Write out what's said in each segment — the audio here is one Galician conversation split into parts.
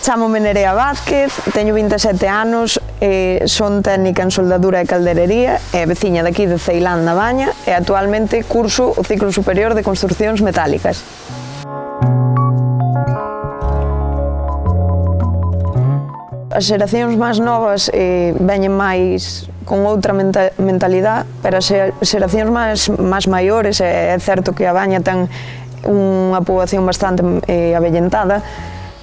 Chámome Nerea Vázquez, teño 27 anos, son técnica en soldadura e calderería e veciña daqui de Ceilán, na Baña, e actualmente curso o ciclo superior de construcións metálicas. As xeracións máis novas veñen máis con outra mentalidade, pero as xeracións máis maiores, é certo que a Baña ten unha poboación bastante avellentada,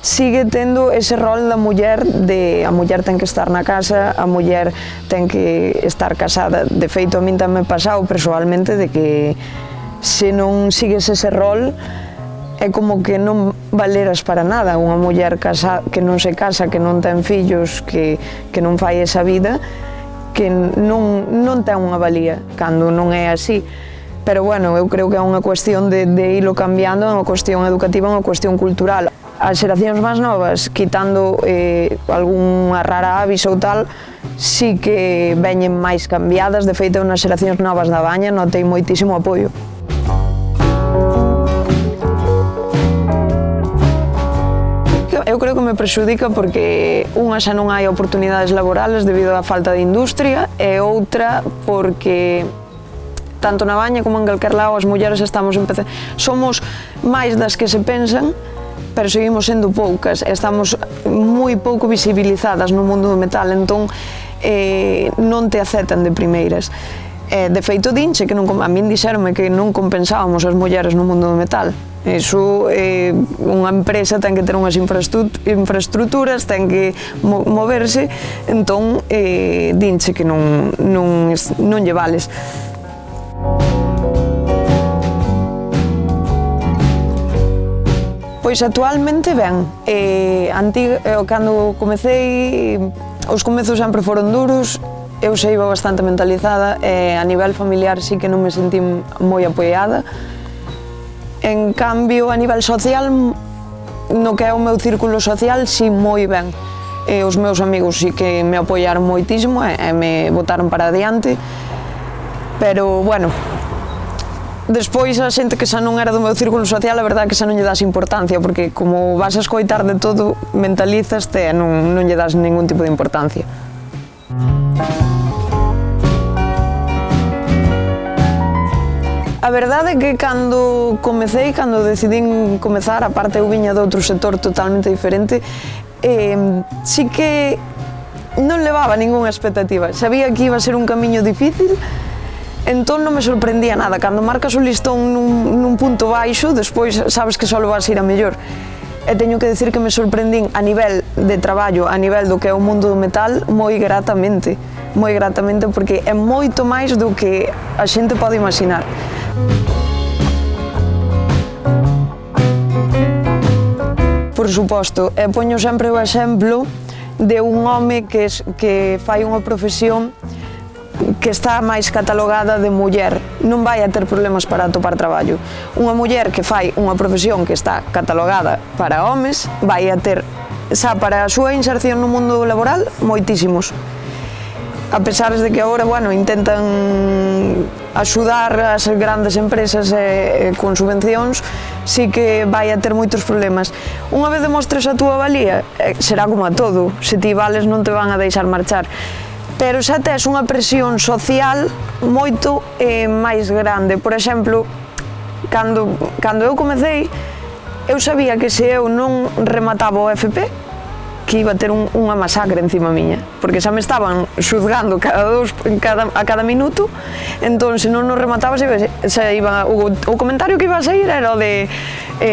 sigue tendo ese rol da muller de a muller ten que estar na casa, a muller ten que estar casada. De feito, a min tamén me pasou persoalmente de que se non sigues ese rol é como que non valeras para nada. Unha muller que non se casa, que non ten fillos, que non fai esa vida, que non ten unha valía, cando non é así. Pero bueno, eu creo que é unha cuestión de ilo cambiando, é unha cuestión educativa, é unha cuestión cultural. As xeracións máis novas, quitando algunha rara avis ou tal, sí que veñen máis cambiadas. De feito, nas xeracións novas da Baña notei moitísimo apoio. Eu creo que me prexudica porque unha xa non hai oportunidades laborales debido á falta de industria e outra porque tanto na Baña como en calquer lado as mulleres somos máis das que se pensan, pero seguimos sendo poucas, estamos moi pouco visibilizadas no mundo do metal, entón non te aceptan de primeiras. De feito, dinche que a min dixeronme que non compensábamos as mulleres no mundo do metal. Iso, unha empresa ten que ter unhas infraestructuras, ten que moverse, entón dinche que non lle vales. Pois actualmente ben, cando comecei, os comezos sempre foron duros, eu xa iba bastante mentalizada e a nivel familiar sí que non me sentí moi apoiada. En cambio, a nivel social, no que é o meu círculo social, sí moi ben. Os meus amigos sí que me apoiaron moitísimo e me botaron para adiante, pero bueno, despois a xente que xa non era do meu círculo social, a verdade é que xa non lle das importancia, porque como vas a escoitar de todo, mentalizaste e non lle das ningún tipo de importancia. A verdade é que cando decidín comezar, aparte eu viña de outro sector totalmente diferente, sí que non levaba ningunha expectativa. Sabía que iba a ser un camiño difícil, entón non me sorprendía nada. Cando marcas o listón nun punto baixo, despois sabes que só vas ir a mellor. E teño que dicir que me sorprendín a nivel de traballo, a nivel do que é o mundo do metal, moi gratamente, porque é moito máis do que a xente pode imaginar. Por suposto, e poño sempre o exemplo de un home que fai unha profesión que está máis catalogada de muller, non vai a ter problemas para atopar traballo. Unha muller que fai unha profesión que está catalogada para homes vai a ter, xa para a súa inserción no mundo laboral, moitísimos. A pesar de que agora, bueno, intentan axudar as grandes empresas con subvencións, sí que vai a ter moitos problemas. Unha vez demostres a túa valía, será como a todo, se ti vales non te van a deixar marchar. Pero xa tes unha presión social moito máis grande. Por exemplo, cando eu comecei, eu sabía que se eu non remataba o FP, que iba a ter unha masacre encima miña, porque xa me estaban xuzgando a cada minuto, entón se non nos remataba, o comentario que iba a sair era o de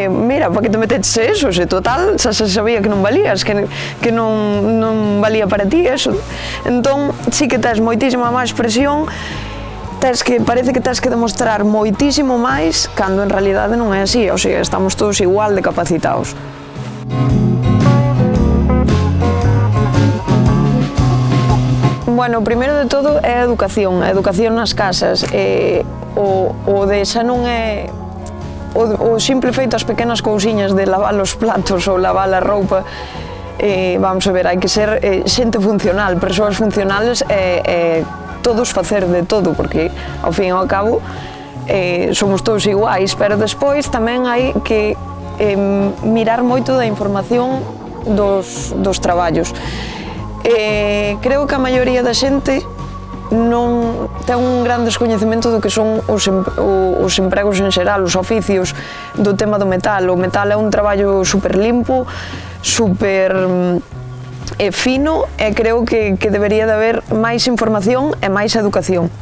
mira, para que te meteches eso, se total xa se sabía que non valías, que non valía para ti eso. Entón sí que tes moitísima máis presión, parece que tes que demostrar moitísimo máis, cando en realidade non é así, ou sea, estamos todos igual de capacitados. Bueno, o primeiro de todo é a educación nas casas. O de xa non é o simple feito as pequenas cousiñas de lavar os platos ou lavar a roupa. Vamos a ver, hai que ser xente funcional, persoas funcionales e todos facer de todo, porque ao fin e ao cabo somos todos iguais, pero despois tamén hai que mirar moito da información dos traballos. Creo que a maioría da xente non ten un gran descoñecemento do que son os empregos en xeral, os oficios do tema do metal. O metal é un traballo super limpo, super fino, e creo que debería de haber máis información e máis educación.